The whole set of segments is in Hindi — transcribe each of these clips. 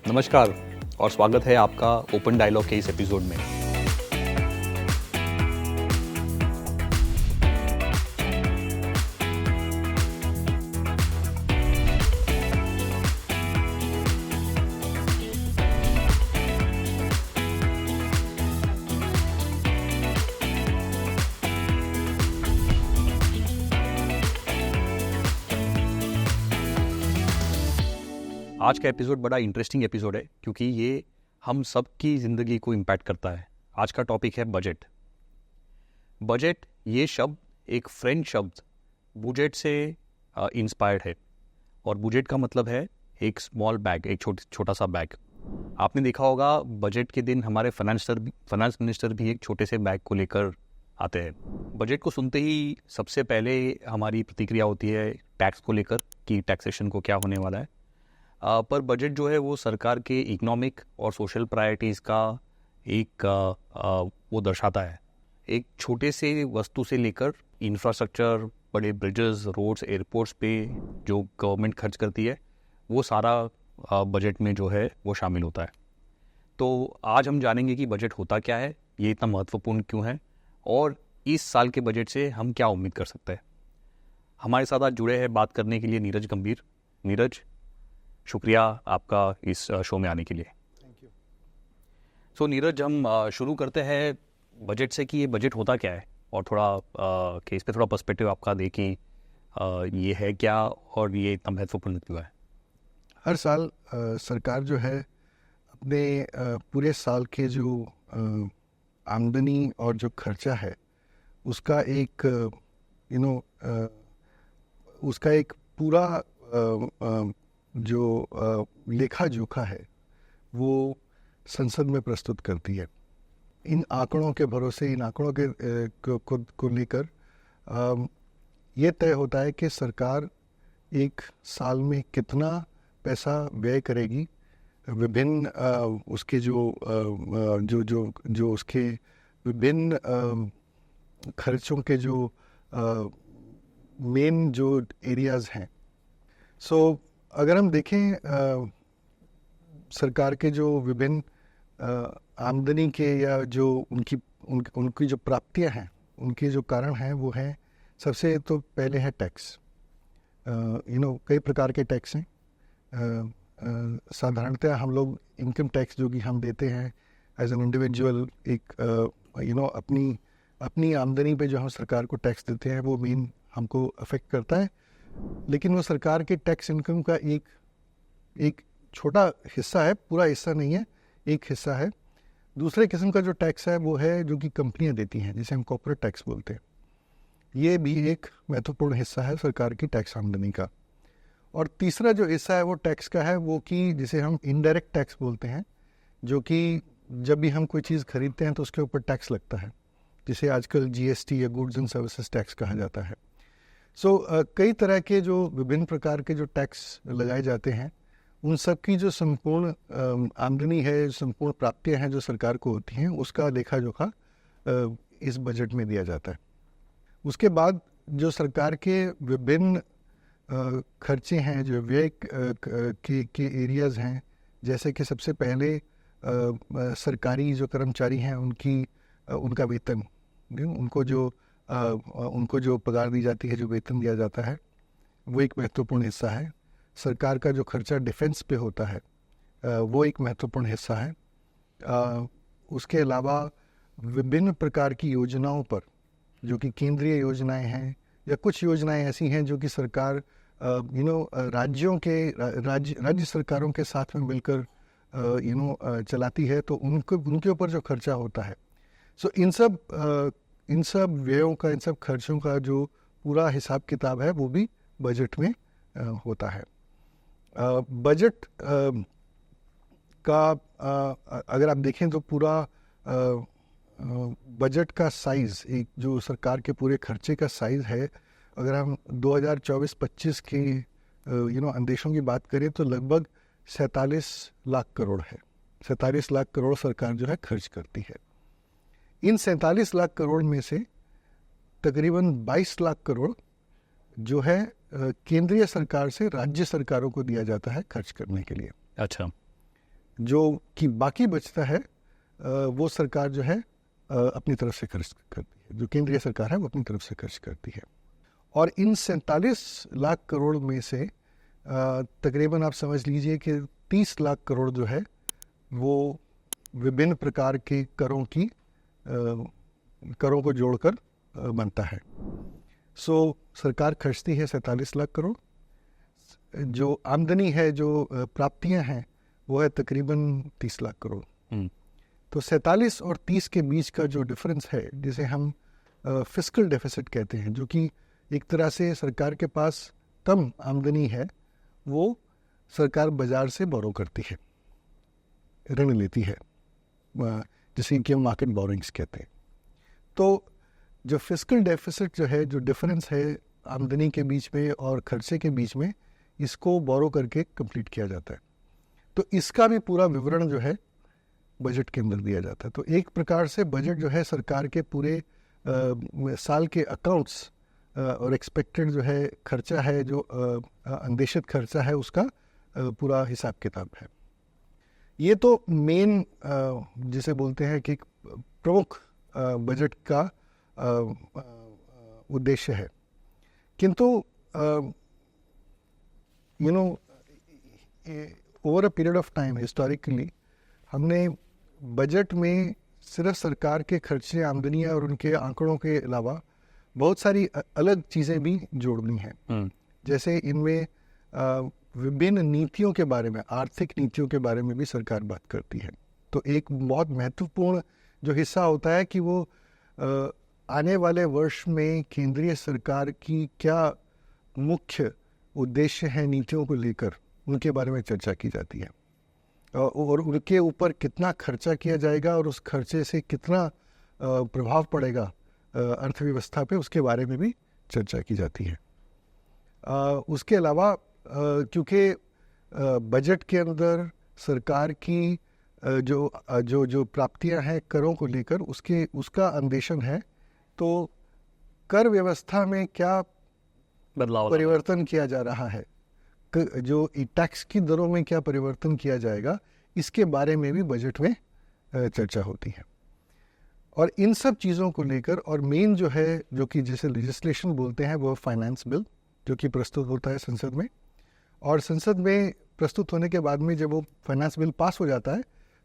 नमस्कार और स्वागत है आपका ओपन डायलॉग के इस एपिसोड में। आज का एपिसोड बड़ा इंटरेस्टिंग एपिसोड है क्योंकि ये हम सब की ज़िंदगी को इम्पैक्ट करता है। आज का टॉपिक है बजट। बजट ये शब्द एक फ्रेंच शब्द बुजेट से इंस्पायर्ड है और बुजेट का मतलब है एक स्मॉल बैग, एक छोटा सा बैग। आपने देखा होगा बजट के दिन हमारे फाइनेंस मिनिस्टर भी एक छोटे से बैग को लेकर आते हैं। बजट को सुनते ही सबसे पहले हमारी प्रतिक्रिया होती है टैक्स को लेकर कि टैक्सेशन को क्या होने वाला है। पर बजट जो है वो सरकार के इकोनॉमिक और सोशल प्रायोरिटीज़ का एक वो दर्शाता है। एक छोटे से वस्तु से लेकर इंफ्रास्ट्रक्चर, बड़े ब्रिजेस, रोड्स, एयरपोर्ट्स पे जो गवर्नमेंट खर्च करती है वो सारा बजट में जो है वो शामिल होता है। तो आज हम जानेंगे कि बजट होता क्या है, ये इतना महत्वपूर्ण क्यों है और इस साल के बजट से हम क्या उम्मीद कर सकते हैं। हमारे साथ आज जुड़े हैं बात करने के लिए नीरज गंभीर। नीरज, शुक्रिया आपका इस शो में आने के लिए। Thank you. सो नीरज, हम शुरू करते हैं बजट से कि ये बजट होता क्या है और थोड़ा केस पे थोड़ा पर्सपेक्टिव आपका दें कि ये है क्या और ये इतना महत्वपूर्ण क्यों है। हर साल सरकार जो है अपने पूरे साल के जो आमदनी और जो खर्चा है उसका एक उसका एक पूरा जो लेखा जोखा है वो संसद में प्रस्तुत करती है। इन आंकड़ों के भरोसे, इन आंकड़ों के को लेकर ये तय होता है कि सरकार एक साल में कितना पैसा व्यय करेगी विभिन्न उसके जो उसके विभिन्न खर्चों के जो मेन जो एरियाज़ हैं। अगर हम देखें सरकार के जो विभिन्न आमदनी के या जो उनकी जो प्राप्तियां हैं, उनके जो कारण हैं वो हैं, सबसे तो पहले है टैक्स। कई प्रकार के टैक्स हैं। साधारणतः हम लोग इनकम टैक्स जो कि हम देते हैं एज एन इंडिविजुअल, एक अपनी आमदनी पे जो हम सरकार को टैक्स देते हैं वो मेन हमको अफेक्ट करता है। लेकिन वो सरकार के टैक्स इनकम का एक छोटा हिस्सा है, पूरा हिस्सा नहीं है, एक हिस्सा है। दूसरे किस्म का जो टैक्स है वो है जो कि कंपनियां देती हैं, जिसे हम कॉर्पोरेट टैक्स बोलते हैं। ये भी एक महत्वपूर्ण हिस्सा है सरकार की टैक्स आमदनी का। और तीसरा जो हिस्सा है वो टैक्स का है, वो कि जिसे हम इनडायरेक्ट टैक्स बोलते हैं, जो कि जब भी हम कोई चीज़ खरीदते हैं तो उसके ऊपर टैक्स लगता है, जिसे आजकल GST या गुड्स एंड सर्विसेज टैक्स कहा जाता है। कई तरह के जो विभिन्न प्रकार के जो टैक्स लगाए जाते हैं, उन सब की जो संपूर्ण आमदनी है, संपूर्ण प्राप्तियां हैं जो सरकार को होती हैं, उसका लेखा जोखा इस बजट में दिया जाता है। उसके बाद जो सरकार के विभिन्न खर्चे हैं, जो व्यय के एरियाज़ हैं, जैसे कि सबसे पहले सरकारी जो कर्मचारी हैं उनका वेतन, उनको जो पगार दी जाती है, जो वेतन दिया जाता है, वो एक महत्वपूर्ण हिस्सा है। सरकार का जो खर्चा डिफेंस पे होता है वो एक महत्वपूर्ण हिस्सा है। उसके अलावा विभिन्न प्रकार की योजनाओं पर, जो कि केंद्रीय योजनाएं हैं या कुछ योजनाएं ऐसी हैं जो कि सरकार राज्य सरकारों के साथ में मिलकर चलाती है, तो उनके ऊपर जो खर्चा होता है। इन सब व्ययों का, इन सब खर्चों का जो पूरा हिसाब किताब है वो भी बजट में होता है। बजट का अगर आप देखें तो पूरा बजट का साइज़, एक जो सरकार के पूरे खर्चे का साइज़ है, अगर हम 2024-25 के अंदेशों की बात करें तो लगभग 47 लाख करोड़ है। 47 लाख करोड़ सरकार जो है खर्च करती है। इन 47 लाख करोड़ में से तकरीबन 22 लाख करोड़ जो है केंद्रीय सरकार से राज्य सरकारों को दिया जाता है खर्च करने के लिए। अच्छा। जो कि बाकी बचता है वो सरकार जो है अपनी तरफ से खर्च करती है, जो केंद्रीय सरकार है वो अपनी तरफ से खर्च करती है। और इन 47 लाख करोड़ में से तकरीबन आप समझ लीजिए कि 30 लाख करोड़ जो है वो विभिन्न प्रकार के करों को जोड़कर बनता है। सो सरकार खर्चती है 47 लाख करोड़, जो आमदनी है, जो प्राप्तियां हैं, वो है तकरीबन 30 लाख करोड़। तो 47 और 30 के बीच का जो डिफरेंस है, जिसे हम फिस्कल डेफिसिट कहते हैं, जो कि एक तरह से सरकार के पास कम आमदनी है, वो सरकार बाजार से बोरो करती है, ऋण लेती है, जिसे कि हम मार्केट बोरिंग्स कहते हैं। तो जो फिस्कल डेफिसिट जो है, जो डिफरेंस है आमदनी के बीच में और खर्चे के बीच में, इसको बोरो करके कंप्लीट किया जाता है। तो इसका भी पूरा विवरण जो है बजट के अंदर दिया जाता है। तो एक प्रकार से बजट जो है सरकार के पूरे साल के अकाउंट्स और एक्सपेक्टेड जो है खर्चा है, जो अंदेशित खर्चा है, उसका पूरा हिसाब किताब है। ये तो मेन जिसे बोलते हैं कि प्रमुख बजट का उद्देश्य है। किंतु over a period of time historically हमने बजट में सिर्फ सरकार के खर्चे, आमदनियाँ और उनके आंकड़ों के अलावा बहुत सारी अलग चीज़ें भी जोड़नी हैं। जैसे इनमें विभिन्न नीतियों के बारे में, आर्थिक नीतियों के बारे में भी सरकार बात करती है। तो एक बहुत महत्वपूर्ण जो हिस्सा होता है कि वो आने वाले वर्ष में केंद्रीय सरकार की क्या मुख्य उद्देश्य हैं नीतियों को लेकर, उनके बारे में चर्चा की जाती है, और उनके ऊपर कितना खर्चा किया जाएगा और उस खर्चे से कितना प्रभाव पड़ेगा अर्थव्यवस्था पे, उसके बारे में भी चर्चा की जाती है। उसके अलावा क्योंकि बजट के अंदर सरकार की जो प्राप्तियां हैं करों को लेकर, उसका अन्वेषण है, तो कर व्यवस्था में क्या बदलाव परिवर्तन किया जा रहा है, जो टैक्स की दरों में क्या परिवर्तन किया जाएगा, इसके बारे में भी बजट में चर्चा होती है। और इन सब चीज़ों को लेकर, और मेन जो है, जो कि जैसे लेजिस्लेशन बोलते हैं, वो फाइनेंस बिल जो कि प्रस्तुत होता है संसद में, और संसद में प्रस्तुत होने के बाद में जब वो फाइनेंस बिल पास हो जाता है,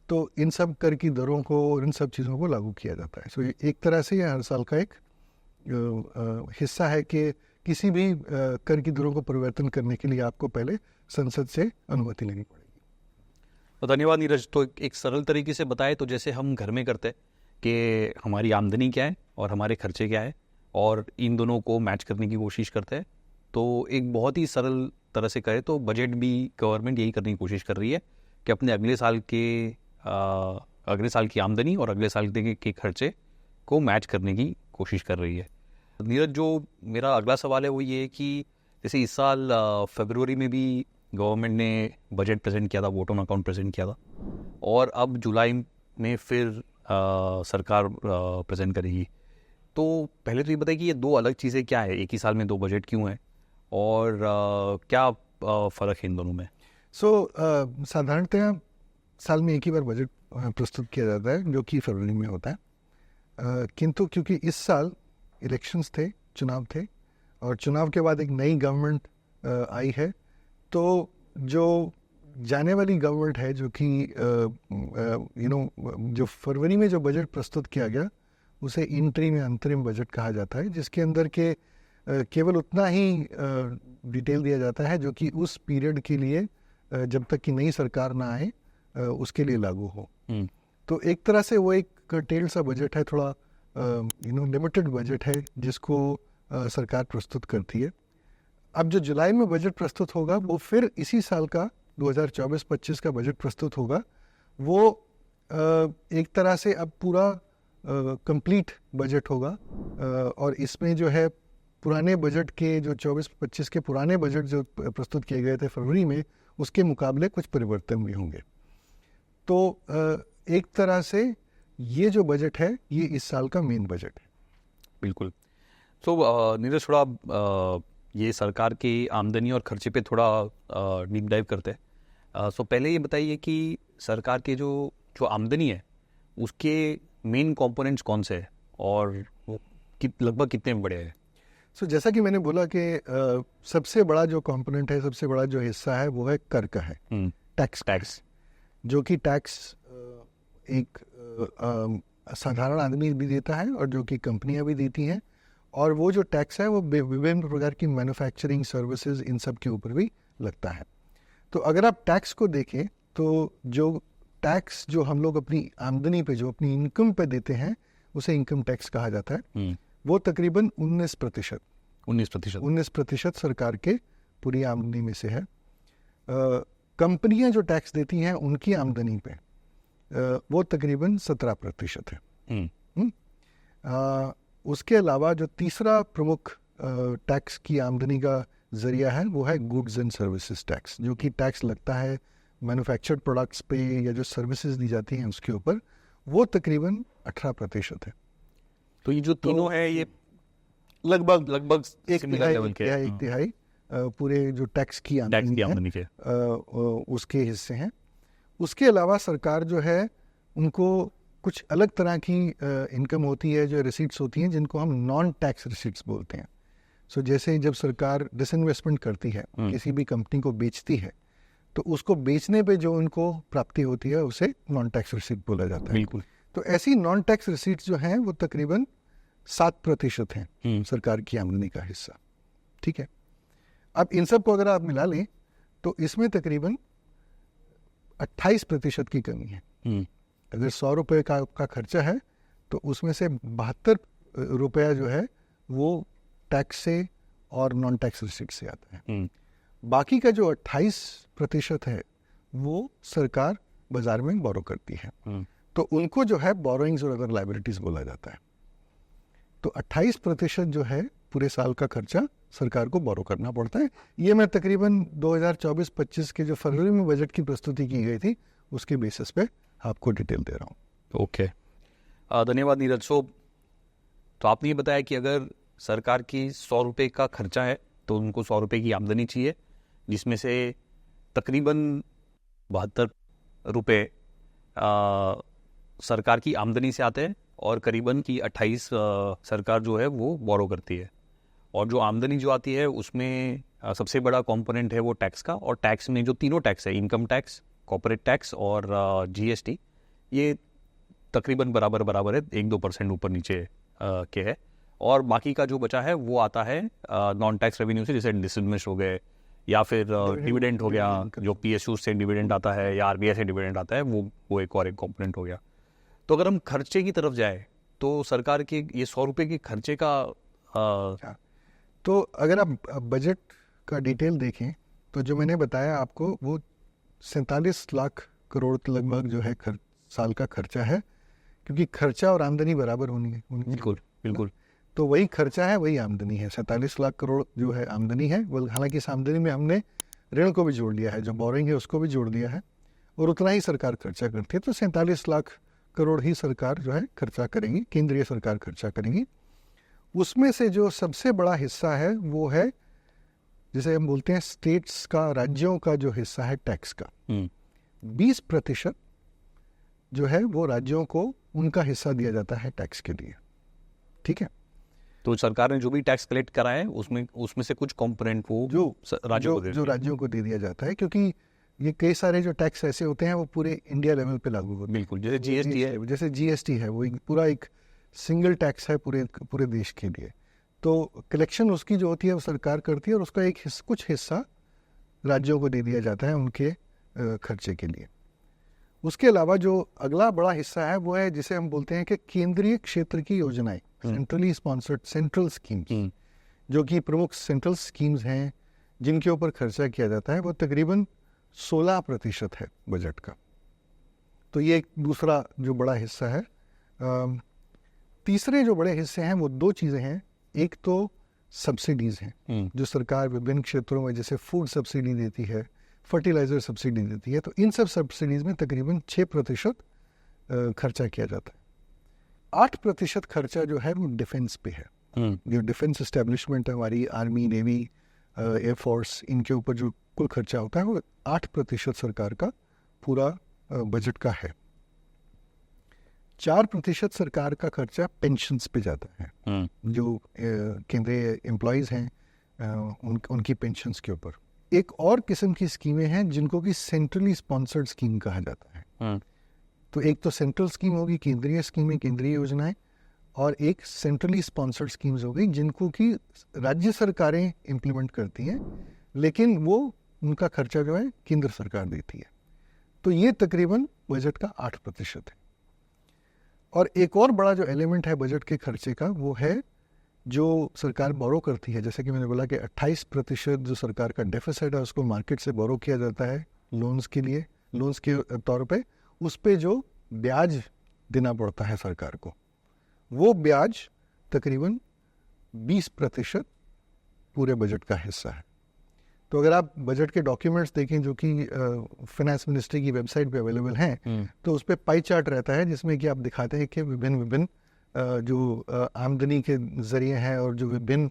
तो इन सब कर की दरों को और इन सब चीज़ों को लागू किया जाता है। सो एक तरह से ये हर साल का एक हिस्सा है कि किसी भी कर की दरों को परिवर्तन करने के लिए आपको पहले संसद से अनुमति लेनी पड़ेगी। तो धन्यवाद नीरज। तो एक सरल तरीके से बताए तो जैसे हम घर में करते हैं कि हमारी आमदनी क्या है और हमारे खर्चे क्या है, और इन दोनों को मैच करने की कोशिश करते हैं। तो एक बहुत ही सरल तरह से कहे तो बजट भी गवर्नमेंट यही करने की कोशिश कर रही है कि अपने अगले साल की आमदनी और अगले साल के खर्चे को मैच करने की कोशिश कर रही है। नीरज, जो मेरा अगला सवाल है वो ये है कि जैसे इस साल फरवरी में भी गवर्नमेंट ने बजट प्रेजेंट किया था, वोट ऑन अकाउंट प्रेजेंट किया था, और अब जुलाई में फिर सरकार प्रेजेंट करेगी। तो पहले तो ये बताइए कि ये दो अलग चीज़ें क्या है, एक ही साल में दो बजट क्यों है, और क्या फ़र्क है इन दोनों में? साधारणतः साल में एक ही बार बजट प्रस्तुत किया जाता है, जो कि फरवरी में होता है। किंतु क्योंकि इस साल इलेक्शंस थे, चुनाव थे, और चुनाव के बाद एक नई गवर्नमेंट आई है, तो जो जाने वाली गवर्नमेंट है, जो कि जो फरवरी में जो बजट प्रस्तुत किया गया, उसे इंटरिम या अंतरिम बजट कहा जाता है, जिसके अंदर के केवल उतना ही डिटेल दिया जाता है जो कि उस पीरियड के लिए, जब तक कि नई सरकार ना आए, उसके लिए लागू हो। तो एक तरह से वो एक कर्टेल्ड सा बजट है, थोड़ा लिमिटेड बजट है, जिसको सरकार प्रस्तुत करती है। अब जो जुलाई में बजट प्रस्तुत होगा, वो फिर इसी साल का 2024-25 का बजट प्रस्तुत होगा। वो एक तरह से अब पूरा कंप्लीट बजट होगा, और इसमें जो है पुराने बजट के, जो 24-25 के पुराने बजट जो प्रस्तुत किए गए थे फरवरी में, उसके मुकाबले कुछ परिवर्तन भी होंगे। तो एक तरह से ये जो बजट है, ये इस साल का मेन बजट है। बिल्कुल। तो नीरज, थोड़ा ये सरकार की आमदनी और खर्चे पे थोड़ा डीप डाइव करते हैं। सो पहले ये बताइए कि सरकार के जो आमदनी है उसके मेन कंपोनेंट्स कौन से हैं और वो लगभग कितने बड़े हैं? सो जैसा कि मैंने बोला कि सबसे बड़ा जो कंपोनेंट है, सबसे बड़ा जो हिस्सा है वो है कर का है, टैक्स, जो कि टैक्स एक साधारण आदमी भी देता है और जो कि कंपनियां भी देती हैं, और वो जो टैक्स है वो विभिन्न प्रकार की मैन्युफैक्चरिंग सर्विसेज इन सब के ऊपर भी लगता है। तो अगर आप टैक्स को देखें तो जो टैक्स जो हम लोग अपनी आमदनी पे, जो अपनी इनकम पे देते हैं, उसे इनकम टैक्स कहा जाता है। वो तकरीबन 19% सरकार के पूरी आमदनी में से है। कंपनियां जो टैक्स देती हैं उनकी आमदनी पे वो तकरीबन 17% है। उसके अलावा जो तीसरा प्रमुख टैक्स की आमदनी का जरिया है वो है गुड्स एंड सर्विसेज टैक्स, जो कि टैक्स लगता है मैन्युफैक्चर्ड प्रोडक्ट्स पे या जो सर्विसेज दी जाती हैं उसके ऊपर, वो तकरीबन 18% है। तो ये जो तीनों है ये लगभग एक तिहाई पूरे जो टैक्स की आमदनी के उसके हिस्से हैं। उसके अलावा सरकार जो है उनको कुछ अलग तरह की इनकम होती है, जो रिसीट्स होती हैं, जिनको हम नॉन टैक्स रिसीट्स बोलते हैं। सो जैसे जब सरकार डिसइन्वेस्टमेंट करती है, किसी भी कंपनी को बेचती है, तो उसको बेचने पे जो उनको प्राप्ति होती है उसे नॉन टैक्स रिसीट बोला जाता है। बिल्कुल। तो ऐसी नॉन टैक्स रिसीट्स जो हैं वो तकरीबन 7% हैं सरकार की आमदनी का हिस्सा। ठीक है, अब इन सब को अगर आप मिला लें तो इसमें तकरीबन 28% की कमी है। अगर 100 रुपये का खर्चा है तो उसमें से 72 रुपया जो है वो टैक्स से और नॉन टैक्स रिसीट से आता है। बाकी का जो 28% है वो सरकार बाजार में बोरो करती है, तो उनको जो है बोरोइंग्स और अदर लायबिलिटीज बोला जाता है। तो 28% जो है पूरे साल का खर्चा सरकार को बोरो करना पड़ता है। ये मैं तकरीबन 2024-25 के जो फरवरी में बजट की प्रस्तुति की गई थी उसके बेसिस पे आपको डिटेल दे रहा हूँ। ओके, धन्यवाद नीरज। तो आपने ये बताया कि अगर सरकार की 100 रुपये का खर्चा है तो उनको 100 रुपये की आमदनी चाहिए, जिसमें से तकरीबन 72 रुपये सरकार की आमदनी से आते हैं और करीबन की 28 सरकार जो है वो बोरो करती है। और जो आमदनी जो आती है उसमें सबसे बड़ा कंपोनेंट है वो टैक्स का, और टैक्स में जो तीनों टैक्स है, इनकम टैक्स, कॉर्पोरेट टैक्स और जीएसटी, ये तकरीबन बराबर है, 1-2% ऊपर नीचे के है। और बाकी का जो बचा है वो आता है नॉन टैक्स रेवेन्यू से, जैसे डिसइन्वेस्ट हो गए या फिर डिविडेंड हो गया, जो पीएसयू से डिविडेंड आता है या आरबीआई से डिविडेंड आता है, वो एक और एक कंपोनेंट हो गया। तो अगर हम खर्चे की तरफ जाए तो सरकार के ये 100 रुपये के खर्चे का तो अगर आप बजट का डिटेल देखें तो जो मैंने बताया आपको वो 47 लाख करोड़ लगभग जो है साल का खर्चा है, क्योंकि खर्चा और आमदनी बराबर होनी है। बिल्कुल। तो वही खर्चा है वही आमदनी है। 47 लाख करोड़ जो है आमदनी है, हालांकि इस आमदनी में हमने ऋण को भी जोड़ लिया है, जो बोरिंग है उसको भी जोड़ दिया है, और उतना ही सरकार खर्चा करती है। तो 47 लाख करोड़ ही सरकार जो है खर्चा करेंगी, केंद्रीय सरकार खर्चा करेंगी। उसमें से जो सबसे बड़ा हिस्सा है वो है, जिसे हम बोलते हैं स्टेट्स का, राज्यों का जो हिस्सा है टैक्स का। 20% जो है वो राज्यों को उनका हिस्सा दिया जाता है टैक्स के लिए। ठीक है, तो सरकार ने जो भी टैक्स कलेक्ट करा है उसमें से कुछ कंपोनेंट वो जो राज्यों को दे दिया जाता है, क्योंकि ये कई सारे जो टैक्स ऐसे होते हैं वो पूरे इंडिया लेवल पे लागू होते हैं। बिल्कुल, जैसे जीएसटी है वो पूरा एक सिंगल टैक्स है पूरे देश के लिए। तो कलेक्शन उसकी जो होती है वो सरकार करती है, और उसका कुछ हिस्सा राज्यों को दे दिया जाता है उनके खर्चे के लिए। उसके अलावा जो अगला बड़ा हिस्सा है वो है जिसे हम बोलते हैं कि केंद्रीय क्षेत्र की योजनाएं, सेंट्रली स्पॉन्सर्ड सेंट्रल स्कीम्स, जो कि प्रमुख सेंट्रल स्कीम्स हैं जिनके ऊपर खर्चा किया जाता है, वो तकरीबन 16% है बजट का। तो ये एक दूसरा जो बड़ा हिस्सा है। तीसरे जो बड़े हिस्से हैं वो दो चीज़ें हैं। एक तो सब्सिडीज़ हैं जो सरकार विभिन्न क्षेत्रों में, जैसे फूड सब्सिडी देती है, फर्टिलाइज़र सब्सिडी देती है, तो इन सब सब्सिडीज़ में तकरीबन 6% खर्चा किया जाता है। 8% खर्चा जो है वो डिफेंस पे है। जो डिफेंस इस्टेब्लिशमेंट है हमारी, आर्मी, नेवी, एयरफोर्स, इनके ऊपर जो कुल खर्चा होता है वो 8% सरकार का पूरा बजट का है। 4% सरकार का खर्चा पेंशन्स पे जाता है, जो केंद्रीय एम्प्लॉयज़ हैं उनकी पेंशन्स के ऊपर। एक और किस्म की स्कीमें हैं जिनको कि सेंट्रली स्पॉन्सर्ड स्कीम कहा जाता है। तो एक तो सेंट्रल स्कीम होगी, केंद्रीय स्कीमें, केंद्रीय योजनाएं, और एक सेंट्रली स्पॉन्सर्ड स्कीम्स हो गई जिनको कि राज्य सरकारें इम्प्लीमेंट करती हैं, लेकिन वो उनका खर्चा जो है केंद्र सरकार देती है। तो ये तकरीबन बजट का 8% है। और एक और बड़ा जो एलिमेंट है बजट के खर्चे का वो है जो सरकार बोरो करती है। जैसे कि मैंने बोला कि 28% जो सरकार का डेफिसिट है उसको मार्केट से बोरो किया जाता है लोन्स के लिए, लोन्स के तौर पे। उस पे जो ब्याज देना पड़ता है सरकार को, वो ब्याज तकरीबन 20% पूरे बजट का हिस्सा है। तो अगर आप बजट के डॉक्यूमेंट्स देखें जो कि फाइनेंस मिनिस्ट्री की वेबसाइट पे अवेलेबल हैं, तो उस पर पाई चार्ट रहता है जिसमें कि आप दिखाते हैं कि विभिन्न जो आमदनी के जरिए हैं और जो विभिन्न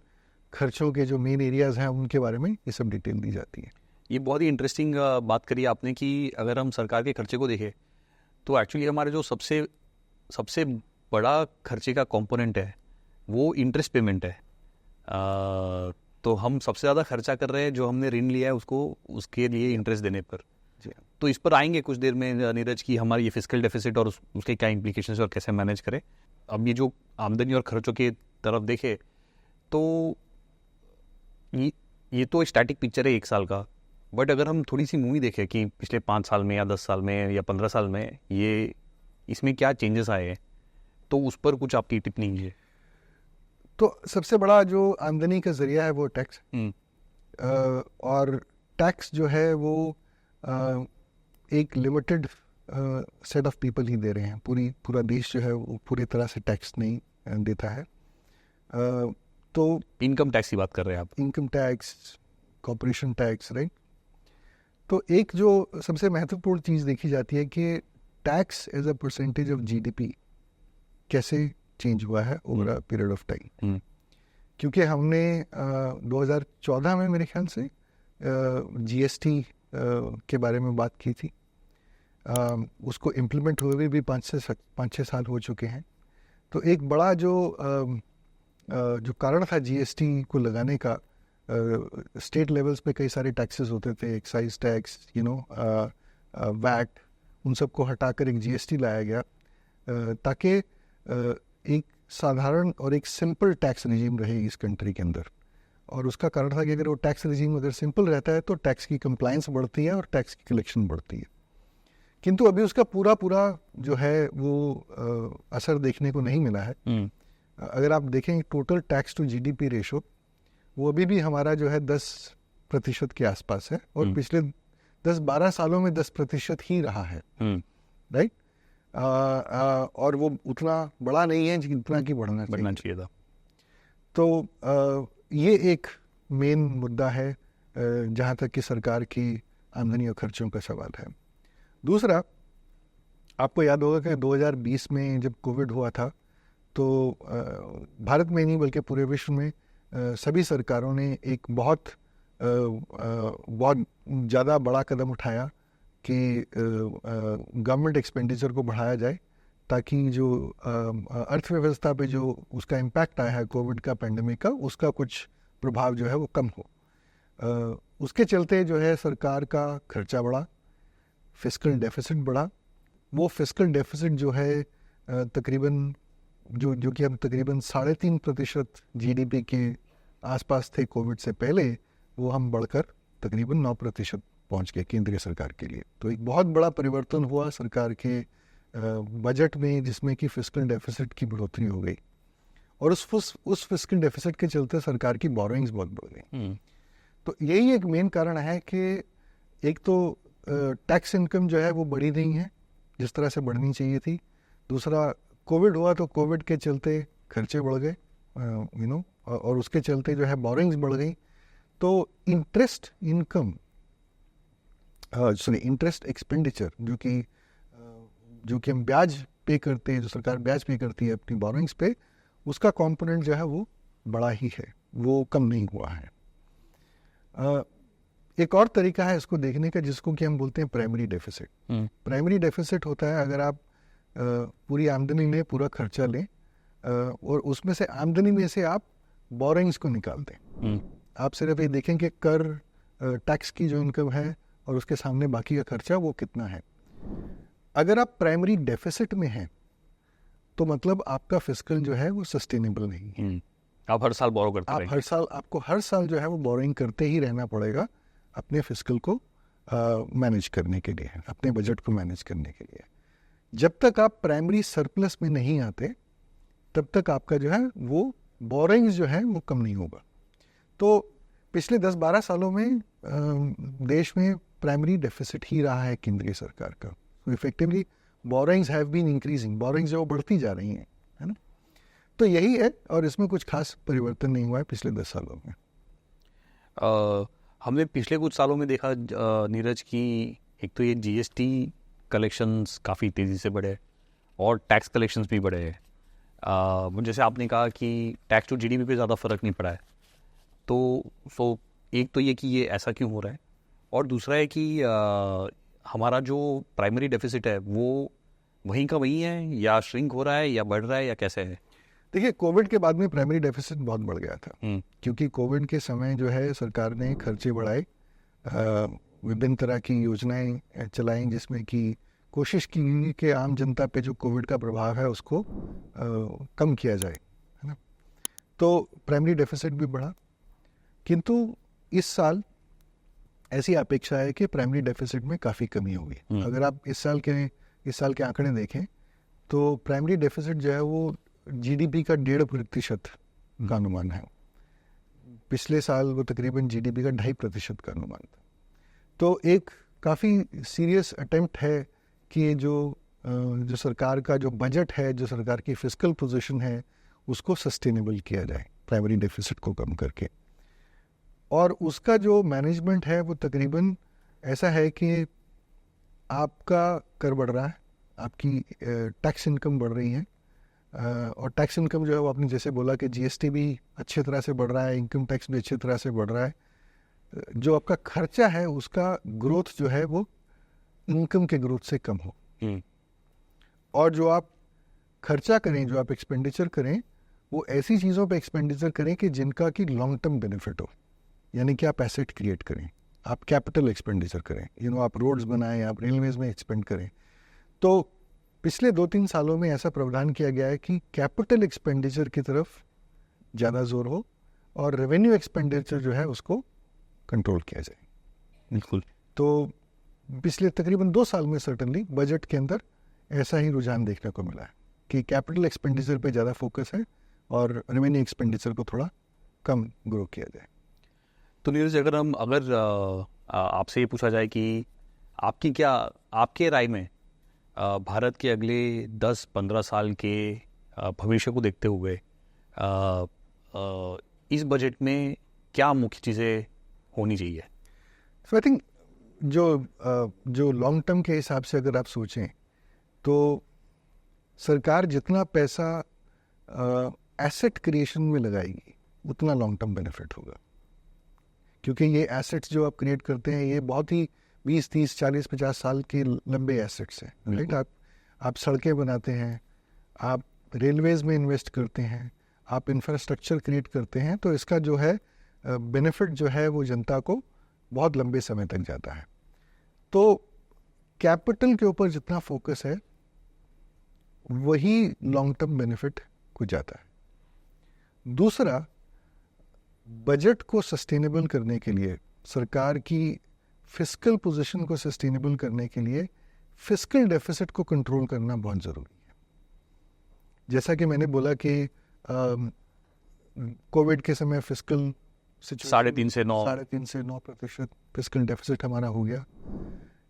खर्चों के जो मेन एरियाज हैं उनके बारे में ये सब डिटेल दी जाती है। ये बहुत ही इंटरेस्टिंग बात करी आपने कि अगर हम सरकार के खर्चे को देखें तो एक्चुअली हमारे जो सबसे बड़ा खर्चे का कंपोनेंट है वो इंटरेस्ट पेमेंट है। तो हम सबसे ज़्यादा खर्चा कर रहे हैं जो हमने ऋण लिया है उसके लिए इंटरेस्ट देने पर। तो इस पर आएंगे कुछ देर में नीरज की हमारी ये फिस्कल डेफिसिट और उसके क्या इम्प्लीकेशंस और कैसे मैनेज करें। अब ये जो आमदनी और खर्चों की तरफ देखे तो ये तो स्टैटिक पिक्चर है 1 साल का, बट अगर हम थोड़ी सी मूवी देखें कि पिछले 5 साल में या 10 साल में या 15 साल में ये इसमें क्या चेंजेस आए हैं, तो उस पर कुछ आपकी टिप्पणी कीजिए। तो सबसे बड़ा जो आमदनी का जरिया है वो टैक्स, और टैक्स जो है वो एक लिमिटेड सेट ऑफ पीपल ही दे रहे हैं। पूरा देश जो है वो पूरी तरह से टैक्स नहीं देता है। तो इनकम टैक्स की बात कर रहे हैं आप? Income tax, corporation tax, right. तो एक जो सबसे महत्वपूर्ण चीज़ देखी जाती है कि tax as a percentage of GDP कैसे चेंज हुआ है over a period of time. क्योंकि हमने 2014 में मेरे ख्याल से जीएसटी के बारे में बात की थी। उसको इम्प्लीमेंट हुए भी 5-6 साल हो चुके हैं। तो एक बड़ा जो कारण था जीएसटी को लगाने का, स्टेट लेवल्स पे कई सारे टैक्सेस होते थे, एक्साइज टैक्स, वैट, उन सबको हटाकर एक जीएसटी लाया गया ताकि एक साधारण और एक सिंपल टैक्स रिजीम रहे इस कंट्री के अंदर। और उसका कारण था कि अगर वो टैक्स रिजीम अगर सिंपल रहता है तो टैक्स की कंप्लायंस बढ़ती है और टैक्स की कलेक्शन बढ़ती है। किंतु अभी उसका पूरा जो है वो असर देखने को नहीं मिला है। अगर आप देखें total tax to GDP ratio वो अभी भी हमारा जो है 10% के आसपास है, और पिछले 10-12 सालों में 10% ही रहा है, राइट। और वो उतना बड़ा नहीं है जितना कि बढ़ना चाहिए था। तो ये एक मेन मुद्दा है जहाँ तक कि सरकार की आमदनी और खर्चों का सवाल है। दूसरा, आपको याद होगा कि 2020 में जब कोविड हुआ था तो भारत में नहीं बल्कि पूरे विश्व में सभी सरकारों ने एक बहुत ज़्यादा बड़ा कदम उठाया कि गवर्नमेंट एक्सपेंडिचर को बढ़ाया जाए ताकि जो अर्थव्यवस्था पे जो उसका इम्पैक्ट आया है कोविड का, पेंडेमिक का, उसका कुछ प्रभाव जो है वो कम हो। उसके चलते जो है सरकार का खर्चा बढ़ा, फिस्कल डेफिसिट बढ़ा। वो फिस्कल डेफिसिट जो है तकरीबन जो कि हम तकरीबन 3.5% जीडीपी के आसपास थे कोविड से पहले, वो हम बढ़कर तकरीबन 9% पहुंच गए केंद्रीय सरकार के लिए। तो एक बहुत बड़ा परिवर्तन हुआ सरकार के बजट में जिसमें कि फिस्कल डेफिसिट की बढ़ोतरी हो गई, और उस फिस्कल डेफिसिट के चलते सरकार की बोरोइंग्स बहुत बढ़ गई। तो यही एक मेन कारण है कि एक तो टैक्स इनकम जो है वो बढ़ी नहीं है जिस तरह से बढ़नी चाहिए थी। दूसरा, कोविड हुआ तो कोविड के चलते खर्चे बढ़ गए, और उसके चलते जो है बोरोइंग्स बढ़ गई। तो इंटरेस्ट इनकम इंटरेस्ट एक्सपेंडिचर जो कि हम ब्याज पे करते हैं, जो सरकार ब्याज पे करती है अपनी बोरोइंग्स पे, उसका कंपोनेंट जो है वो बड़ा ही है, वो कम नहीं हुआ है। एक और तरीका है इसको देखने का जिसको कि हम बोलते हैं प्राइमरी डेफिसिट। प्राइमरी डेफिसिट होता है अगर आप पूरी आमदनी लें, पूरा खर्चा लें और उसमें से आमदनी में से आप बोरिंग्स को निकाल दें। आप सिर्फ ये देखें कि कर टैक्स की जो इनकम है और उसके सामने बाकी का खर्चा वो कितना है। अगर आप प्राइमरी डेफिसिट में हैं तो मतलब आपका फिस्कल जो है वो सस्टेनेबल नहीं है। आप हर साल बोरो करते आप रहेंगे। आपको हर साल जो है वो बोरिंग करते ही रहना पड़ेगा अपने फिस्कल को मैनेज करने के लिए, अपने बजट को मैनेज करने के लिए। जब तक आप प्राइमरी सरप्लस में नहीं आते तब तक आपका जो है वो बोरिंग्स जो है वो कम नहीं होगा। तो पिछले 10-12 सालों में देश में प्राइमरी डेफिसिट ही रहा है केंद्रीय सरकार का। तो effectively borrowings have been increasing, borrowings जो बढ़ती जा रही हैं, है ना। तो यही है और इसमें कुछ खास परिवर्तन नहीं हुआ है पिछले 10 सालों में। हमने पिछले कुछ सालों में देखा नीरज की एक तो ये जीएसटी कलेक्शंस काफ़ी तेज़ी से बढ़े और टैक्स कलेक्शंस भी बढ़े हैं। जैसे आपने कहा कि टैक्स टू जीडीपी पे ज़्यादा फर्क नहीं पड़ा है, तो एक तो ये कि ये ऐसा क्यों हो रहा है, और दूसरा है कि हमारा जो प्राइमरी डेफिसिट है वो वहीं का वहीं है या श्रिंक हो रहा है या बढ़ रहा है या कैसे है? देखिए, कोविड के बाद में प्राइमरी डेफिसिट बहुत बढ़ गया था क्योंकि कोविड के समय जो है सरकार ने खर्चे बढ़ाए, विभिन्न तरह की योजनाएं चलाई जिसमें कि कोशिश की कि आम जनता पे जो कोविड का प्रभाव है उसको कम किया जाए, है ना। तो प्राइमरी डेफिसिट भी बढ़ा, किंतु इस साल ऐसी अपेक्षा है कि प्राइमरी डेफिसिट में काफ़ी कमी होगी। अगर आप इस साल के आंकड़े देखें तो प्राइमरी डेफिसिट जो है वो जीडीपी का 1.5% का अनुमान है। पिछले साल वो तकरीबन जीडीपी का 2.5% का अनुमान था। तो एक काफ़ी सीरियस अटेम्प्ट है कि जो सरकार का जो बजट है, जो सरकार की फिस्कल पोजीशन है, उसको सस्टेनेबल किया जाए प्राइमरी डेफिसिट को कम करके। और उसका जो मैनेजमेंट है वो तकरीबन ऐसा है कि आपका कर बढ़ रहा है, आपकी टैक्स इनकम बढ़ रही है, और टैक्स इनकम जो है वो आपने जैसे बोला कि जीएसटी भी अच्छी तरह से बढ़ रहा है, इनकम टैक्स भी अच्छी तरह से बढ़ रहा है। जो आपका खर्चा है उसका ग्रोथ जो है वो इनकम के ग्रोथ से कम हो, और जो आप खर्चा करें, जो आप एक्सपेंडिचर करें, वो ऐसी चीज़ों पे एक्सपेंडिचर करें कि जिनका कि लॉन्ग टर्म बेनिफिट हो। यानी कि आप एसेट क्रिएट करें, आप कैपिटल एक्सपेंडिचर करें, आप रोड्स बनाएं, आप रेलवेज में एक्सपेंड करें। तो पिछले 2-3 सालों में ऐसा प्रावधान किया गया है कि कैपिटल एक्सपेंडिचर की तरफ ज़्यादा जोर हो और रेवेन्यू एक्सपेंडिचर जो है उसको कंट्रोल किया जाए। बिल्कुल। तो पिछले तकरीबन 2 साल में सर्टनली बजट के अंदर ऐसा ही रुझान देखने को मिला है कि कैपिटल एक्सपेंडिचर पे ज़्यादा फोकस है और रेवेन्यू एक्सपेंडिचर को थोड़ा कम ग्रो किया जाए। तो नीरज, अगर आपसे ये पूछा जाए कि आपके राय में भारत के अगले 10-15 साल के भविष्य को देखते हुए इस बजट में क्या मुख्य चीज़ें होनी चाहिए? सो आई थिंक जो लॉन्ग टर्म के हिसाब से अगर आप सोचें तो सरकार जितना पैसा एसेट क्रिएशन में लगाएगी उतना लॉन्ग टर्म बेनिफिट होगा, क्योंकि ये एसेट्स जो आप क्रिएट करते हैं ये बहुत ही 20, 30, 40, 50 साल के लंबे एसेट्स हैं, राइट। आप सड़कें बनाते हैं, आप रेलवेज़ में इन्वेस्ट करते हैं, आप इंफ्रास्ट्रक्चर क्रिएट करते हैं, तो इसका जो है बेनिफिट जो है वो जनता को बहुत लंबे समय तक जाता है। तो कैपिटल के ऊपर जितना फोकस है वही लॉन्ग टर्म बेनिफिट को जाता है। दूसरा, बजट को सस्टेनेबल करने के लिए, सरकार की फिस्कल पोजीशन को सस्टेनेबल करने के लिए फिस्कल डेफिसिट को कंट्रोल करना बहुत ज़रूरी है। जैसा कि मैंने बोला कि कोविड के समय फिस्कल 3.5 से 9% फिस्कल डेफिसिट हमारा हो गया।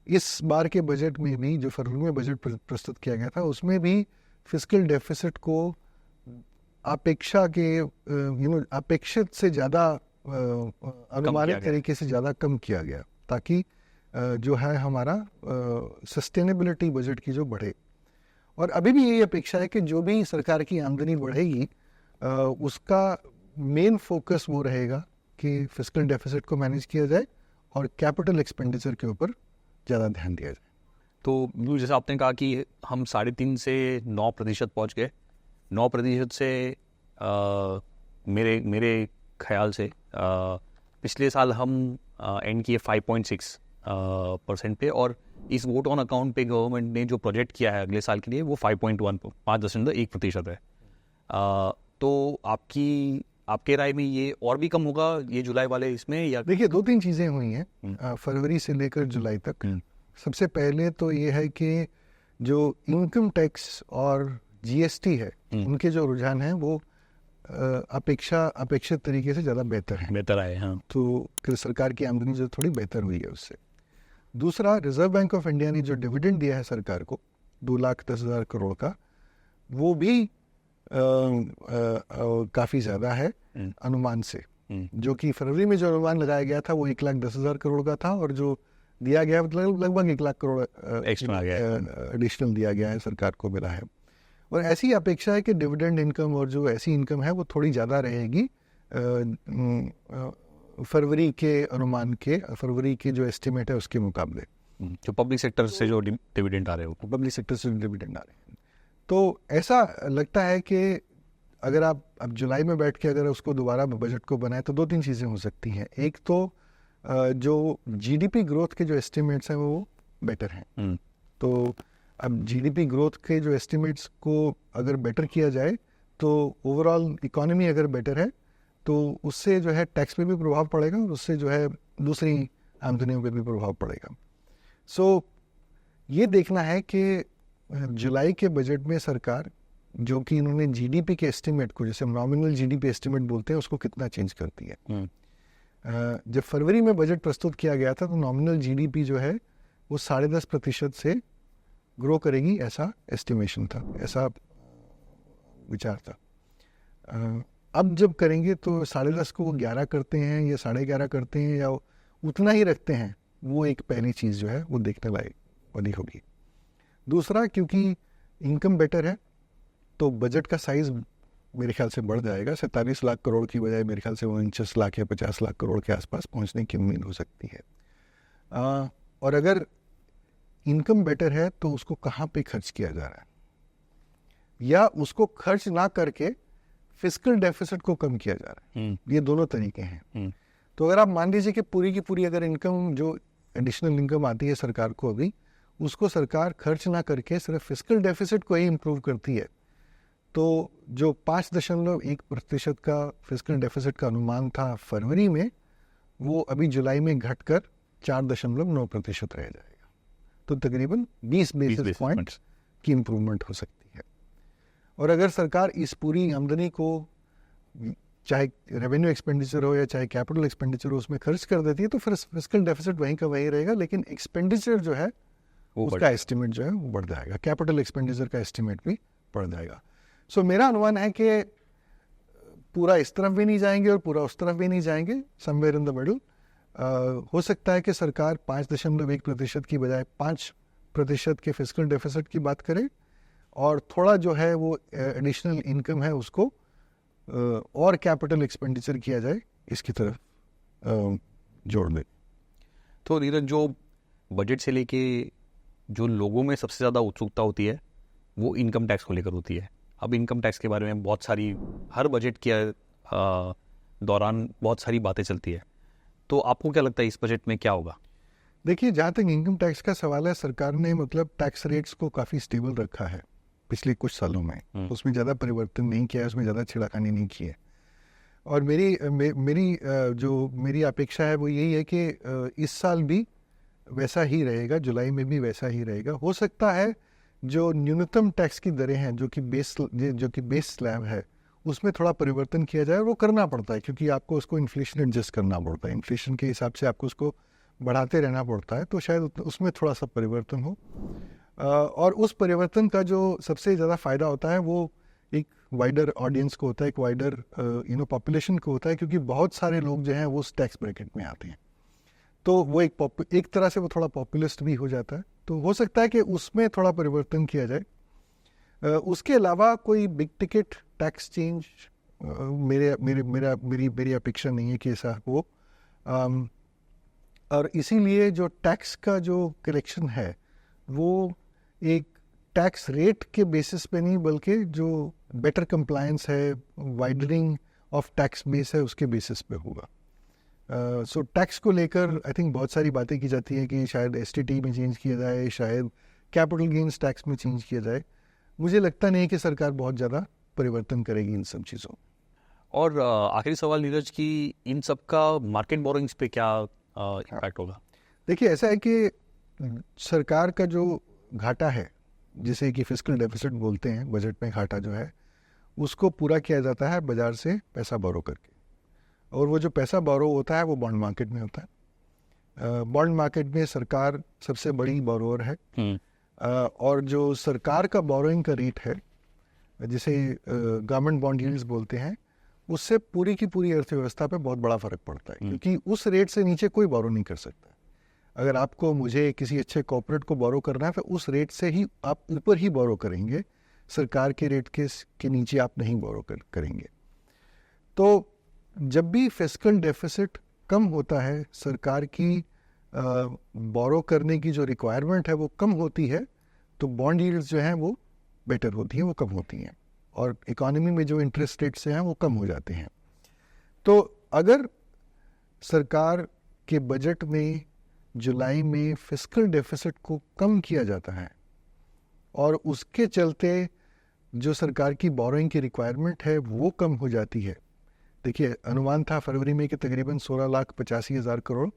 इस बार के बजट में भी, जो फरवरी में बजट प्रस्तुत किया गया था, उसमें भी फिस्कल डेफिसिट को अपेक्षा के अपेक्षित से ज़्यादा अनुमानित तरीके से ज़्यादा कम किया गया, ताकि जो है हमारा सस्टेनेबिलिटी बजट की जो बढ़े। और अभी भी यही अपेक्षा है कि जो भी सरकार की आमदनी बढ़ेगी उसका मेन फोकस वो रहेगा कि फिस्कल डेफिसिट को मैनेज किया जाए और कैपिटल एक्सपेंडिचर के ऊपर ज़्यादा ध्यान दिया जाए। तो जैसे आपने कहा कि हम 3.5 से 9% पहुंच गए। 9% से मेरे ख्याल से पिछले साल हम एंड किए 5.6% पे, और इस वोट ऑन अकाउंट पे गवर्नमेंट ने जो प्रोजेक्ट किया है अगले साल के लिए वो 5.1% है। तो आपके राय में ये और भी कम होगा ये जुलाई वाले इसमें, या? देखिए, 2-3 चीज़ें हुई हैं फरवरी से लेकर जुलाई तक। सबसे पहले तो ये है कि जो इनकम टैक्स और जीएसटी है, उनके जो रुझान हैं वो अपेक्षित तरीके से ज़्यादा बेहतर आए। हाँ, तो सरकार की आमदनी जो थोड़ी बेहतर हुई है उससे। दूसरा, रिजर्व बैंक ऑफ इंडिया ने जो डिविडेंड दिया है सरकार को 2,10,000 करोड़ का, वो भी काफ़ी ज़्यादा है अनुमान से। जो कि फरवरी में जो अनुमान लगाया गया था वो 1,10,000 करोड़ का था, और जो दिया गया मतलब लगभग 1 लाख करोड़ एक्स्ट्रा एडिशनल दिया गया है, सरकार को मिला है। और ऐसी अपेक्षा है कि डिविडेंड इनकम और जो ऐसी इनकम है वो थोड़ी ज़्यादा रहेगी फरवरी के जो एस्टिमेट है उसके मुकाबले, जो पब्लिक सेक्टर से जो डिविडेंड आ रहे हो। पब्लिक सेक्टर से डिविडेंड आ रहे हैं। तो ऐसा लगता है कि अगर आप अब जुलाई में बैठ के अगर उसको दोबारा बजट को बनाए तो 2-3 चीज़ें हो सकती हैं। एक तो जो जीडीपी ग्रोथ के जो एस्टिमेट्स हैं वो बेटर हैं। तो अब जीडीपी ग्रोथ के जो एस्टिमेट्स को अगर बेटर किया जाए तो ओवरऑल इकोनॉमी अगर बेटर है तो उससे जो है टैक्स पे भी प्रभाव पड़ेगा, और उससे जो है दूसरी आमदनियों पे भी प्रभाव पड़ेगा। सो ये देखना है कि जुलाई के बजट में सरकार जो कि इन्होंने जीडीपी के एस्टिमेट को, जैसे नॉमिनल जीडीपी एस्टिमेट बोलते हैं, उसको कितना चेंज करती है। जब फरवरी में बजट प्रस्तुत किया गया था तो नॉमिनल जीडीपी जो है वो 10.5% से ग्रो करेगी, ऐसा एस्टिमेशन था, ऐसा विचार था। अब जब करेंगे तो 10.5 को वो 11 करते हैं या 11.5 करते हैं या उतना ही रखते हैं, वो एक पहली चीज़ जो है वो देखने लायक वाली होगी। दूसरा, क्योंकि इनकम बेटर है तो बजट का साइज मेरे ख्याल से बढ़ जाएगा। 47 लाख करोड़ की बजाय मेरे ख्याल से वो 49 लाख या 50 लाख करोड़ के आसपास पहुंचने की उम्मीद हो सकती है। और अगर इनकम बेटर है तो उसको कहाँ पे खर्च किया जा रहा है, या उसको खर्च ना करके फिस्कल डेफिसिट को कम किया जा रहा है, ये दोनों तरीके हैं। तो अगर आप मान लीजिए कि पूरी की पूरी अगर इनकम, जो एडिशनल इनकम आती है सरकार को अभी, उसको सरकार खर्च ना करके सिर्फ फिस्कल डेफिसिट को ही इम्प्रूव करती है, तो जो 5.1% का फिस्कल डेफिसिट का अनुमान था फरवरी में, वो अभी जुलाई में घटकर 4.9% रह जाएगा। तो तकरीबन 20 बेसिस पॉइंट्स की इम्प्रूवमेंट हो सकती है। और अगर सरकार इस पूरी आमदनी को, चाहे रेवेन्यू एक्सपेंडिचर हो या चाहे कैपिटल एक्सपेंडिचर हो, उसमें खर्च कर देती है तो फिर फिस्कल डेफिसिट वहीं का वहीं रहेगा, लेकिन एक्सपेंडिचर जो है उसका एस्टिमेट जो है वो बढ़ जाएगा, कैपिटल एक्सपेंडिचर का एस्टिमेट भी बढ़ जाएगा। सो मेरा अनुमान है कि पूरा इस तरफ भी नहीं जाएंगे और पूरा उस तरफ भी नहीं जाएंगे, समवेयर इन द मिडल। हो सकता है कि सरकार 5.1% की बजाय 5% के फिस्कल डेफिसिट की बात करे, और थोड़ा जो है वो एडिशनल इनकम है उसको और कैपिटल एक्सपेंडिचर किया जाए, इसकी तरफ जोड़ दे। तो नीरज, जो बजट से लेके जो लोगों में सबसे ज़्यादा उत्सुकता होती है वो इनकम टैक्स को लेकर होती है। अब इनकम टैक्स के बारे में बहुत सारी, हर बजट के दौरान बहुत सारी बातें चलती है। तो आपको क्या लगता है इस बजट में क्या होगा? देखिए, जहाँ तक इनकम टैक्स का सवाल है, सरकार ने मतलब टैक्स रेट्स को काफ़ी स्टेबल रखा है पिछले कुछ सालों में। उसमें ज़्यादा परिवर्तन नहीं किया है, उसमें ज़्यादा छिड़ाखानी नहीं की है। और मेरी अपेक्षा है वो यही है कि इस साल भी वैसा ही रहेगा, जुलाई में भी वैसा ही रहेगा। हो सकता है जो न्यूनतम टैक्स की दरें हैं, जो कि बेस स्लैब है, उसमें थोड़ा परिवर्तन किया जाए। वो करना पड़ता है क्योंकि आपको उसको इन्फ्लेशन एडजस्ट करना पड़ता है, इन्फ्लेशन के हिसाब से आपको उसको बढ़ाते रहना पड़ता है, तो शायद उसमें थोड़ा सा परिवर्तन हो। और उस परिवर्तन का जो सबसे ज़्यादा फ़ायदा होता है वो एक वाइडर ऑडियंस को होता है, एक वाइडर पॉपुलेशन को होता है, क्योंकि बहुत सारे लोग जो हैं वो उस टैक्स ब्रैकेट में आते हैं। तो वो एक तरह से वो थोड़ा पॉपुलिस्ट भी हो जाता है। तो हो सकता है कि उसमें थोड़ा परिवर्तन किया जाए। उसके अलावा कोई बिग टिकट टैक्स चेंज मेरी अपेक्षा नहीं है कि ऐसा हो। और इसीलिए जो टैक्स का जो कलेक्शन है वो एक टैक्स रेट के बेसिस पे नहीं, बल्कि जो बेटर कंप्लायंस है, वाइडनिंग ऑफ टैक्स बेस है, उसके बेसिस पे होगा। सो टैक्स को लेकर आई थिंक बहुत सारी बातें की जाती हैं कि शायद एसटीटी में चेंज किया जाए, शायद कैपिटल गेन्स टैक्स में चेंज किया जाए। मुझे लगता नहीं कि सरकार बहुत ज़्यादा परिवर्तन करेगी इन सब चीज़ों। और आखिरी सवाल नीरज की, इन सब का मार्केट बोरोइंग्स पे क्या इम्पैक्ट होगा? देखिए, ऐसा है कि सरकार का जो घाटा है, जिसे कि फिस्कल डेफिसिट बोलते हैं, बजट में घाटा जो है, उसको पूरा किया जाता है बाजार से पैसा बोरो करके। और वो जो पैसा बोरो होता है वो बॉन्ड मार्केट में होता है। बॉन्ड मार्केट में सरकार सबसे बड़ी बोरोअर है। और जो सरकार का बोरोइंग का रेट है, जिसे गवर्नमेंट बॉन्ड यील्ड्स बोलते हैं, उससे पूरी की पूरी अर्थव्यवस्था पे बहुत बड़ा फर्क पड़ता है, क्योंकि उस रेट से नीचे कोई बोरो नहीं कर सकता। अगर आपको, मुझे, किसी अच्छे कॉर्पोरेट को बोरो करना है, तो उस रेट से ही आप ऊपर ही बोरो करेंगे, सरकार के रेट के नीचे आप नहीं बोरो करेंगे। तो जब भी फिस्कल डेफिसिट कम होता है, सरकार की बोरो करने की जो रिक्वायरमेंट है वो कम होती है, तो बॉन्ड यील्ड्स जो हैं वो बेटर होती हैं, वो कम होती हैं, और इकोनॉमी में जो इंटरेस्ट रेट्स हैं वो कम हो जाते हैं। तो अगर सरकार के बजट में जुलाई में फिस्कल डेफिसिट को कम किया जाता है और उसके चलते जो सरकार की बोरोइंग की रिक्वायरमेंट है वो कम हो जाती है। देखिए, अनुमान था फरवरी में कि तकरीबन 16,85,000 करोड़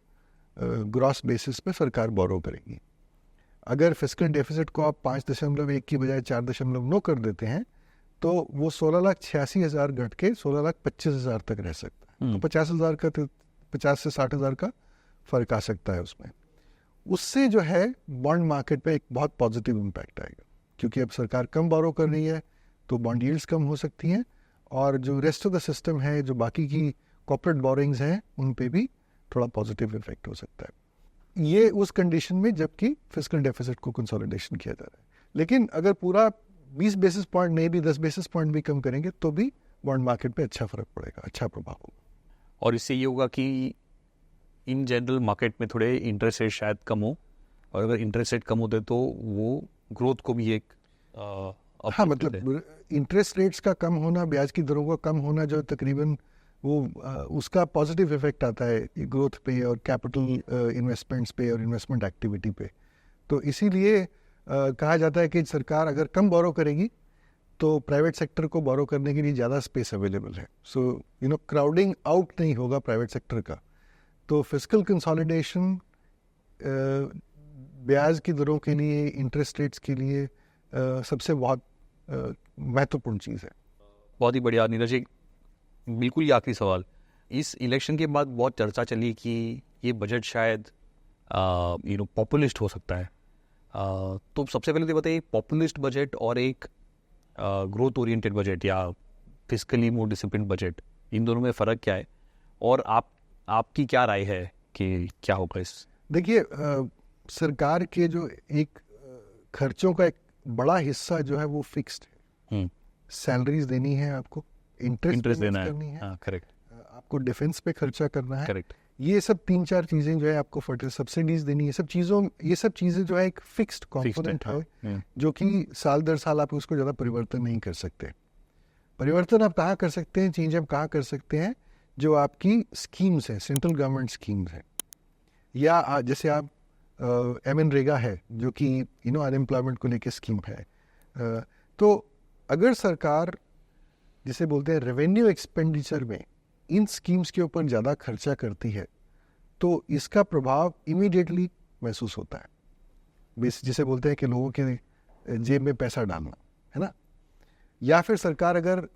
ग्रॉस बेसिस पे सरकार बोरो करेगी। अगर फिस्कल डेफिसिट को आप 5.1 की बजाय 4.9 कर देते हैं, तो वो 16,86,000 घट के 16,25,000 तक रह सकता है। तो 50,000 का, 50 से 60,000 का फर्क आ सकता है उसमें। उससे जो है बॉन्ड मार्केट पे एक बहुत पॉजिटिव इम्पैक्ट आएगा, क्योंकि अब सरकार कम बोरो कर रही है तो बॉन्ड यील्ड्स कम हो सकती हैं, और जो रेस्ट ऑफ द सिस्टम है, जो बाकी की कॉर्पोरेट बोरिंग्स हैं, उन पे भी थोड़ा पॉजिटिव इफेक्ट हो सकता है। ये उस कंडीशन में जबकि फिस्कल डेफिसिट को कंसोलिडेशन किया जा रहा है। लेकिन अगर पूरा 20 बेसिस पॉइंट नहीं भी 10 बेसिस पॉइंट भी कम करेंगे तो भी बॉन्ड मार्केट पे अच्छा फर्क पड़ेगा, अच्छा प्रभाव होगा। और इससे ये होगा कि इन जनरल मार्केट में थोड़े इंटरेस्ट रेट शायद कम हो, और अगर इंटरेस्ट रेट कम होते तो वो ग्रोथ को भी एक हाँ, मतलब इंटरेस्ट रेट्स का कम होना, ब्याज की दरों का कम होना, जो तकरीबन वो उसका पॉजिटिव इफेक्ट आता है ग्रोथ पे और कैपिटल इन्वेस्टमेंट्स पे और इन्वेस्टमेंट एक्टिविटी पे। तो इसीलिए कहा जाता है कि सरकार अगर कम बोरो करेगी तो प्राइवेट सेक्टर को बोरो करने के लिए ज़्यादा स्पेस अवेलेबल है। सो क्राउडिंग आउट नहीं होगा प्राइवेट सेक्टर का। तो फिस्कल कंसोलिडेशन ब्याज की दरों के लिए, इंटरेस्ट रेट्स के लिए सबसे बहुत महत्वपूर्ण चीज़ है। बहुत ही बढ़िया नीरज जी। बिल्कुल ही आखिरी सवाल, इस इलेक्शन के बाद बहुत चर्चा चली कि ये बजट शायद पॉपुलिस्ट हो सकता है। तो सबसे पहले तो बताइए, पॉपुलिस्ट बजट और एक ग्रोथ ओरिएंटेड बजट या फिस्कली मोर डिसिप्लिन बजट, इन दोनों में फ़र्क क्या है, और आपकी क्या राय है कि क्या होगा इस? देखिए, सरकार के जो एक खर्चों का एक बड़ा हिस्सा जो है वो फिक्स्ड है। सैलरीज देनी है आपको, इंटरेस्ट देना करनी है, करेक्ट, आपको डिफेंस पे खर्चा करना है, करेक्ट, ये सब 3-4 चीजें जो है आपको फर्टिलाइजर सब्सिडीज देनी है, ये सब चीजें जो है एक फिक्स्ड कॉम्पोनेंट है, जो कि साल दर साल आप उसको ज़्यादा परिवर्तन नहीं कर सकते। परिवर्तन आप कहाँ कर सकते हैं, चेंज आप कहाँ कर सकते हैं, जो आपकी स्कीम्स हैं, सेंट्रल गवर्नमेंट स्कीम्स हैं, या जैसे आप MNREGA है जो कि अनएम्प्लॉयमेंट को लेकर स्कीम है। तो अगर सरकार, जिसे बोलते हैं रेवेन्यू एक्सपेंडिचर में, इन स्कीम्स के ऊपर ज़्यादा खर्चा करती है तो इसका प्रभाव इमीडिएटली महसूस होता है। जिसे बोलते हैं कि लोगों के जेब में पैसा डालना, है ना। या फिर सरकार अगर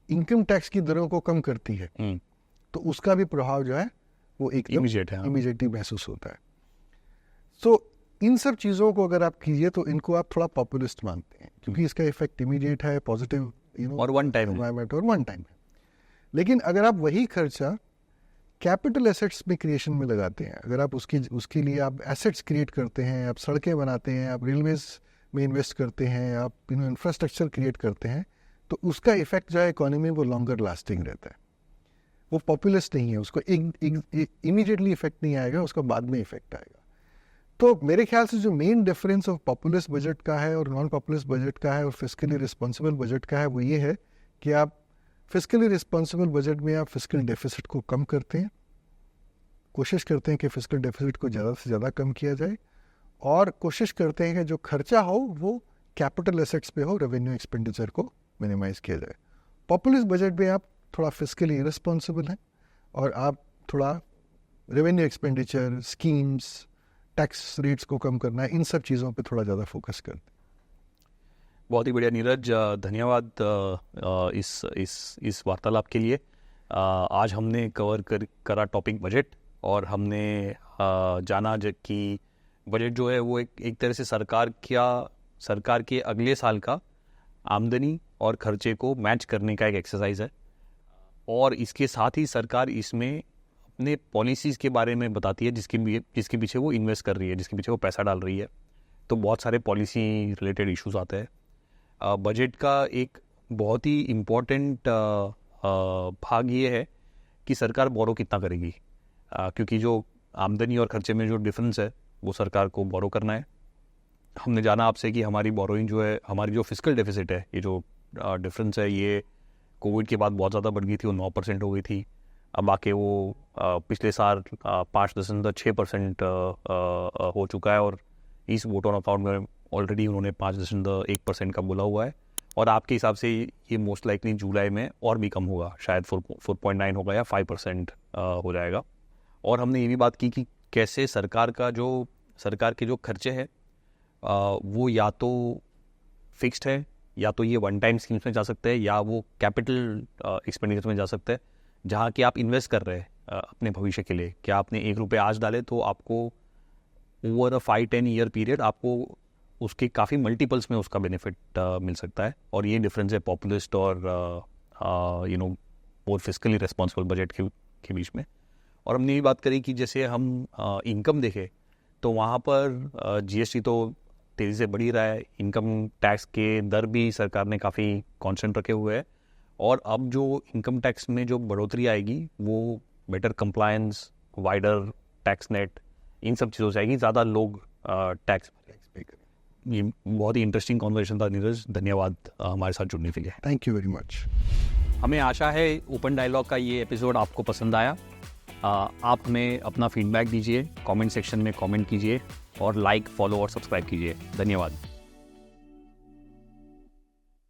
इनकम टैक्स की दरों को कम करती है तो उसका भी प्रभाव जो है वो एकदम इमीडिएटली महसूस होता है। तो इन सब चीज़ों को अगर आप कीजिए तो इनको आप थोड़ा पॉपुलिस्ट मानते हैं, क्योंकि इसका इफेक्ट इमीडिएट है, पॉजिटिव, और वन टाइम एनवायरनमेंट और वन टाइम है। लेकिन अगर आप वही खर्चा कैपिटल एसेट्स में क्रिएशन में लगाते हैं, अगर आप उसके लिए आप एसेट्स क्रिएट करते हैं, आप सड़कें बनाते हैं, आप रेलवेज में इन्वेस्ट करते हैं, आप इंफ्रास्ट्रक्चर क्रिएट करते हैं, तो उसका इफेक्ट जो है इकोनॉमी वो लॉन्गर लास्टिंग रहता है। वो पॉपुलिस्ट नहीं है, उसको इमीडिएटली इफेक्ट नहीं आएगा, उसको बाद में इफेक्ट आएगा। तो मेरे ख्याल से जो main difference of populist budget का है और नॉन पॉपुलिस्ट बजट का है और फिस्कली रिस्पॉन्सिबल बजट का है वो ये है कि आप फिस्कली रिस्पॉन्सिबल बजट में आप फिस्कल डेफिसिट को कम करते हैं, कोशिश करते हैं कि फिस्कल डेफिसिट को ज़्यादा से ज़्यादा कम किया जाए, और कोशिश करते हैं कि जो खर्चा हो वो कैपिटल एसेट्स पे हो, रेवेन्यू एक्सपेंडिचर को मिनिमाइज किया जाए। पॉपुलिस्ट बजट में आप थोड़ा फिस्कली रिस्पॉन्सिबल हैं और आप थोड़ा revenue expenditure, schemes, tax rates को कम करना है, इन सब चीज़ों पे थोड़ा ज़्यादा फोकस करते हैं। बहुत ही बढ़िया नीरज, धन्यवाद इस वार्तालाप के लिए। आज हमने करा टॉपिक बजट, और हमने जाना कि बजट जो है वो एक तरह से सरकार के अगले साल का आमदनी और खर्चे को मैच करने का एक एक्सरसाइज है, और इसके साथ ही सरकार इसमें अपने पॉलिसीज़ के बारे में बताती है जिसके पीछे वो इन्वेस्ट कर रही है, जिसके पीछे वो पैसा डाल रही है। तो बहुत सारे पॉलिसी रिलेटेड इश्यूज आते हैं। बजट का एक बहुत ही इम्पॉर्टेंट भाग ये है कि सरकार बोरो कितना करेगी, क्योंकि जो आमदनी और खर्चे में जो डिफरेंस है वो सरकार को बोरो करना है। हमने जाना आपसे कि हमारी बोरोइंग जो है, हमारी जो फिस्कल डेफिसिट है, ये जो डिफरेंस है, ये कोविड के बाद बहुत ज़्यादा बढ़ गई थी, वो 9% हो गई थी। अब आके वो पिछले साल 5.6% हो चुका है, और इस वोट ऑन अकाउंट में ऑलरेडी उन्होंने 5.1% का बोला हुआ है, और आपके हिसाब से ये मोस्ट लाइकली जुलाई में और भी कम होगा, शायद 4.9 होगा या 5% हो जाएगा। और हमने ये भी बात की कि कैसे सरकार के जो खर्चे हैं वो या तो फिक्स्ड है, या तो ये वन टाइम स्कीम्स में जा सकते हैं, या वो कैपिटल एक्सपेंडिचर में जा सकते हैं, जहाँ कि आप इन्वेस्ट कर रहे हैं अपने भविष्य के लिए। क्या आपने 1 रुपये आज डाले तो आपको ओवर अ 5-10 ईयर पीरियड आपको उसके काफ़ी मल्टीपल्स में उसका बेनिफिट मिल सकता है। और ये डिफरेंस है पॉपुलिस्ट और मोर फिस्कली रिस्पॉन्सिबल बजट के बीच में। और हमने ये बात करी कि जैसे हम इनकम देखें तो वहाँ पर जीएसटी तो तेज़ी से बढ़ ही रहा है, इनकम टैक्स के दर भी सरकार ने काफ़ी कांस्टेंट रखे हुए हैं, और अब जो इनकम टैक्स में जो बढ़ोतरी आएगी वो better compliance, wider tax net, इन सब चीज़ों से आएगी, ज़्यादा लोग टैक्स पे करें। ये बहुत ही इंटरेस्टिंग कॉन्वर्सेशन था नीरज, धन्यवाद हमारे साथ जुड़ने के लिए। Thank you very much. हमें आशा है ओपन डायलॉग का ये एपिसोड आपको पसंद आया। आप हमें अपना फीडबैक दीजिए, कमेंट सेक्शन में कमेंट कीजिए, और लाइक, फॉलो और सब्सक्राइब कीजिए। धन्यवाद।